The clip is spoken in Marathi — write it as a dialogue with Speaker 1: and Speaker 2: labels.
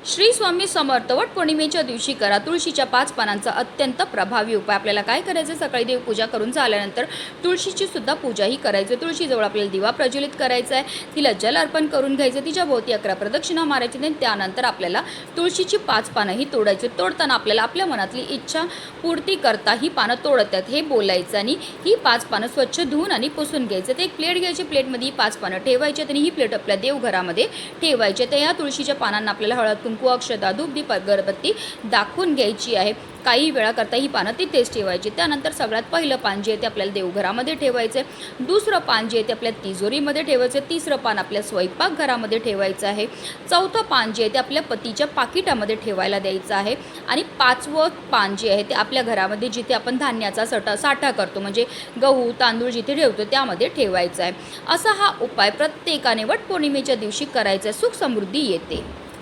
Speaker 1: श्री स्वामी समर्थ वटपौर्णिमेच्या दिवशी करा तुळशीच्या 5 पानांचा अत्यंत प्रभावी उपाय। आपल्याला काय करायचं, सकाळी देवपूजा करून झाल्यानंतर तुळशीची सुद्धा पूजाही करायची। तुळशीजवळ आपल्याला दिवा प्रज्वलित करायचा आहे, तिला जल अर्पण करून घ्यायचं, तिच्या भोवती 11 प्रदक्षिणा मारायची आणि त्यानंतर आपल्याला तुळशीची 5 पानंही तोडायची। तोडताना आपल्याला आपल्या मनातली इच्छा पूर्ती करता ही पानं तोडतात हे बोलायचं आणि ही 5 पानं स्वच्छ धुवून आणि पुसून घ्यायचं। ते एक प्लेट घ्यायची, प्लेटमध्ये ही 5 पानं ठेवायची आणि ही प्लेट आपल्या देवघरामध्ये ठेवायची। तर या तुळशीच्या पानांना आपल्याला हळद कुंकू अक्षता धूप दीप अगरबत्ती दाखवून घ्यायची आहे। काही वेळाकरता ही पानं तिथेच ठेवायची। त्यानंतर सगळ्यात पहिलं पान जे आहे ते आपल्याला देवघरामध्ये ठेवायचं आहे, दुसरं पान जे आहे ते आपल्या तिजोरीमध्ये ठेवायचं आहे, तिसरं पान आपल्या स्वयंपाकघरामध्ये ठेवायचं आहे, चौथं पान जे आहे ते आपल्या पतीच्या पाकिटामध्ये ठेवायला द्यायचं आहे आणि 5वं पान जे आहे ते आपल्या घरामध्ये जिथे आपण धान्याचा साठा करतो म्हणजे गहू तांदूळ जिथे ठेवतो त्यामध्ये ठेवायचं आहे। असा हा उपाय प्रत्येकाने वटपौर्णिमेच्या दिवशी करायचा, सुख समृद्धी येते।